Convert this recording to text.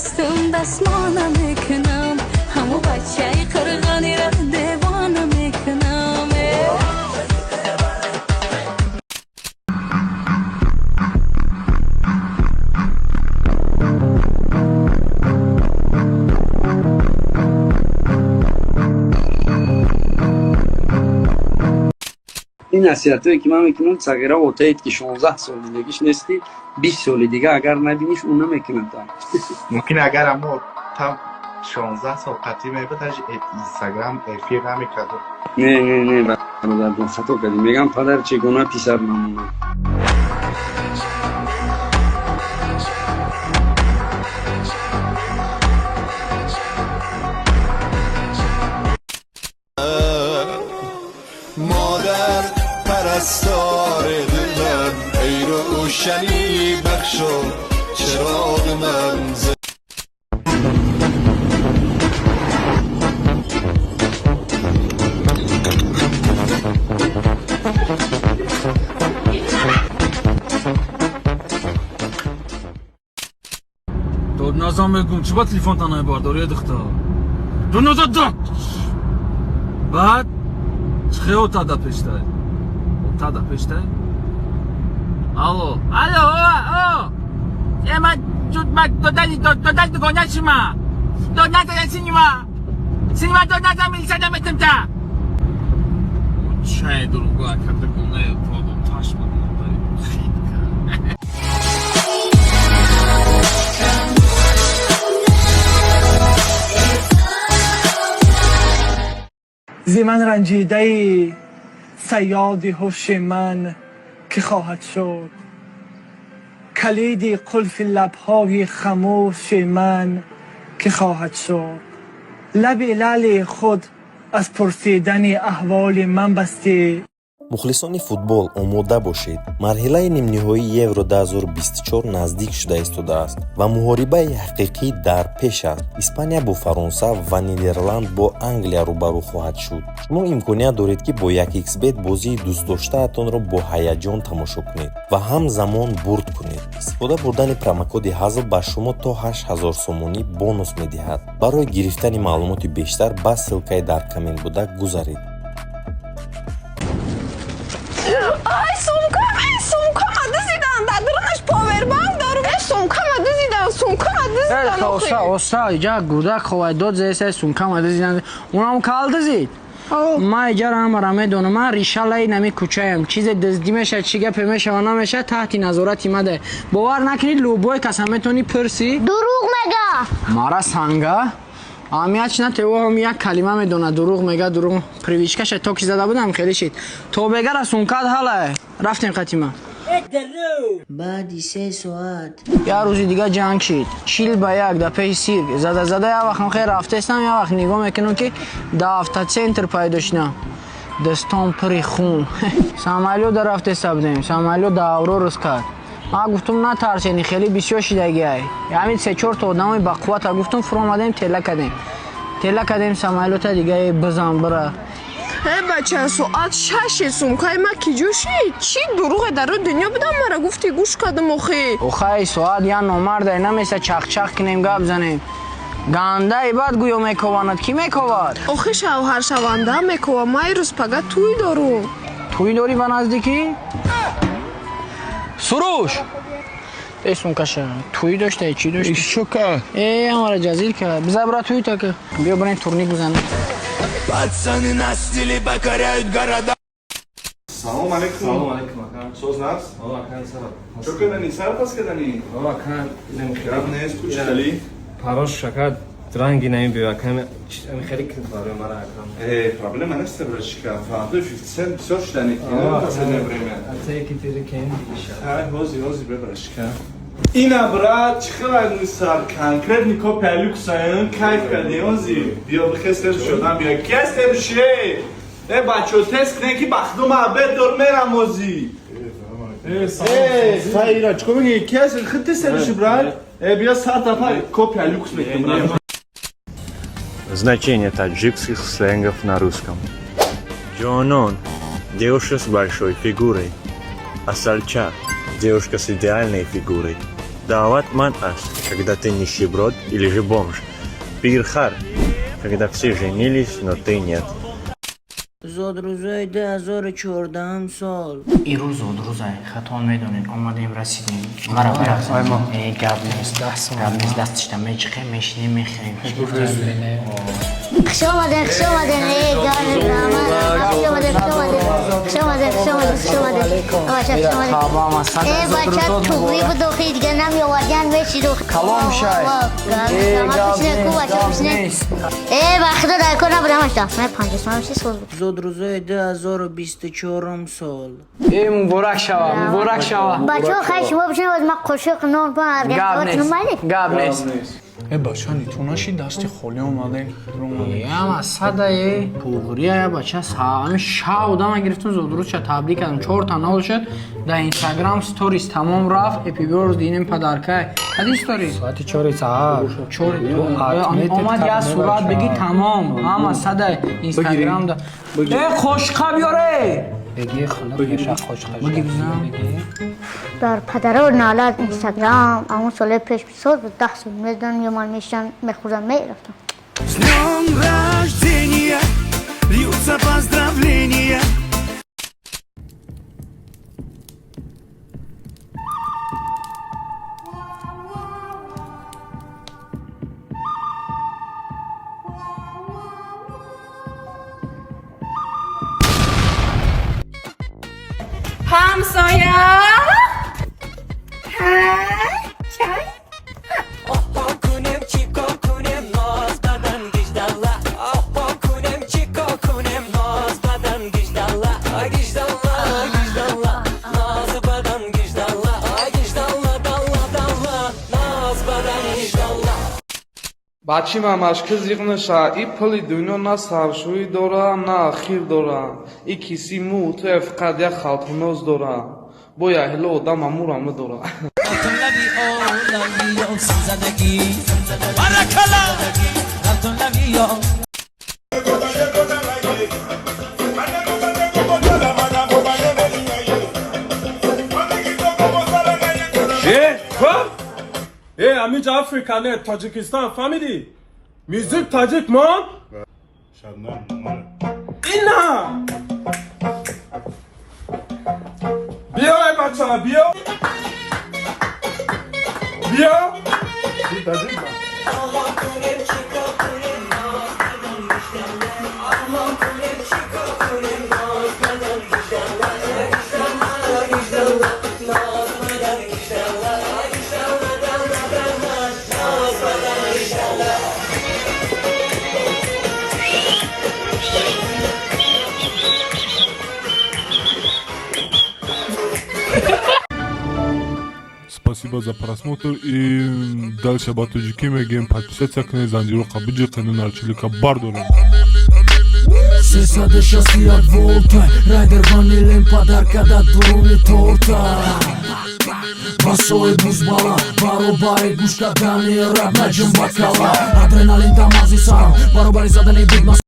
دستم دستمانه میکنم همو بچه قرغانی را دیوانه میکنم این نصیحتایی که من میکنم صغیره وقتایید که 16 سال دیگهش نیستی 20 سال دیگه اگر نبینیش اون نمیکنم تا ممکن اگر اما تا 16 سال قطعی میبودش اینستاگرام افیر نمیکرد. نه برادر خطا کردی میگم پدر چگونه پسر نمونه مادر پرستار دلم ای روشنی بخشو چراغ من داد نازم بگم چی با تلیفون تنهای بارداری دختر داد نازم داد بعد چخه اوتا دا پشته اوتا دا پشته الو من دادل دگانه شما داد نزدن سینما داد نزدن میلیسدم اتم تا چه دروگو اکر دگانه پادم تاش بودم داریم خیلی کرد زی من رنجیده صیاد هوش من که خواهد شد کلید قلف لبهای خموش من که خواهد شد لب لعل خود از پرسیدن احوال من بسته. мухлисони футбол омода бошед. марҳилаи нимниҳоии евро 2024 наздик шуда истодааст ва муҳорибаи ҳақиқӣ дар пеш аст. испания бо фаронса ва нидерланд бо англия рӯбарӯ хоҳад шуд. шумо имконият доред ки бо 1xbet бозии дӯстдоштаатонро бо ҳаяҷон тамошо кунед ва ҳамзамон бурд кунед. истифода бурдани промокоди ҳазл ба шумо то 8000 сомонӣ бонус медиҳад. барои гирифтани маълумоти бештар ба ссилкаи дар комент буда гузаред. Osta, ja gudak khoy dod zese sumka madizan. Unam kaldizid. ما اجاره هم رامه دونم من ریشالای نمی کوچایم چیز دزدیمشه چیگه پمشه و نمیشه تحت نظارت مده باور نکنید لوبوی کسمتونی پرسی دروغ مگه مارا سانگا امیاچ نه تو هم یک کلمه میدونه دروغ میگه دروغ پریویچکش تو کی زده بودم خیلی شید تو بگر از اون کد حالا رفتیم قتیما بعدی 3 ساعت یا روزی دیگه جنگ شید چیل با یک دفعه سیر زده یا وقت خیر رفته استم یا وقت نگاه میکنم که دافتا سنتر پیداش نه دستان پری خون سامالیو در رفته سبدیم سامالیو داورو روز کرد ما گفتم نه ترسینی خیلی بسیار شدگی های همین 3-4 تا آدمی با قوت گفتم فرو آمدیم تله کردیم سامالیو تا دیگه بزن بره بچه ساعت 6 سمکای ما کی جوشید چی دروغه در دنیا بدم مرا گفتی گوش کردم اوخی ساعت یا نمرده نمیشه چخ کنیم گپ زنیم گنده ای بعد گویا میکواند کی میکواد آخه شوهر شونده میکوه ما روز پگه توی دارو توی داری و نزدیکی؟ سروش اسم کشه توی داشته چی داشته؟ ایشو که همارا جزیل که بذار برا توی تا که بیا برین تورنیک بزنه Пацаны на стиле покоряют города. Салом алейкум. Салом алейкум. Соз нас? Ова кан сара. Чо кадани? Сарпас кадани? Ова кан Гап нест куч дали? парош шакад ранги намебиёд каме خیلی برای مرا проблема нест брачка. Фарда 50 cent бисёр шудани ки. حتی یکی دیگه کم دیگه Ҳози брачка. Ина брат, чихелай мусар конкретнико пелюксаен кайф кардем ози. Биё бихестер шудам биё кестер ше. бачо тест кунем ки бахдум абед дор мерам ози. хайра, чико меги кестер хит тестер ши брат. биё сартапа ко пелюкс мекунем. Значение таджикских сленгов на русском. Джонон – девушка с большой фигурой. Асальча – девушка с идеальной фигурой. Даватман аст, когда ты нищеброд или же бомж. Пирхар, когда все женились, но ты нет. زادروزای 2014 سال ایروز زودروزای خطان میدونین اومدیم رسیدیم مرا برقصم گاب نیست دستش میچخه میشنیم میخیم خوش آمدین خوش آمدین بچه توقی بود دوخی دیگه نمی آوردین بشید کلام شای بخدا در کار نبودم اشتا من 50 سال بود زودروزای 2024 سال مبارک شوا بچه ها خیلی شما بشنید من قشق نان با گاب نیست بچه نیتوناشی دستی خالی اومده اما صدای پوغریه بچه همین شاودا من گرفتم زودروز چه تبریک کردم 4 تا نول شد در اینستاگرام ستوریز تمام رفت هپی بیرز دینم پدرکای کدی ستوریز ساعت 4 ساعت اومد یه صورت بگی تمام اما صدای اینستاگرام دا خوشقه بیاره بگی خاله یه خوشقه بگی بزنم در پدره و ناله اینستاگرام همون ساله پیش سال بود 10 سال میدن یه مال میشتن میخوردن میرفتم С днем рождения льются поздравления. همسایه бачи мамашки зиғнаша и пули дунё на саршӯӣ дорам на ахир дорам и киси му то фақат як халтуноз дорам бо яҳила одам амурам надорам Amij Africa ne Tajikistan family. Music Tajik man. Ina. Bio ay bacha bio. Bio. Tajik man. Спасибо за просмотр и дальше батуджики мегем подписаться к Незанджиру Кабиджи канал Чилика Бардора. Сесаде шасти от волта, райдер ванилен подарка да дуруни торта. Басой бузбала, баробари гушка дани рап наджим бакала. Адреналин тамази сарам, баробари задани бигмас.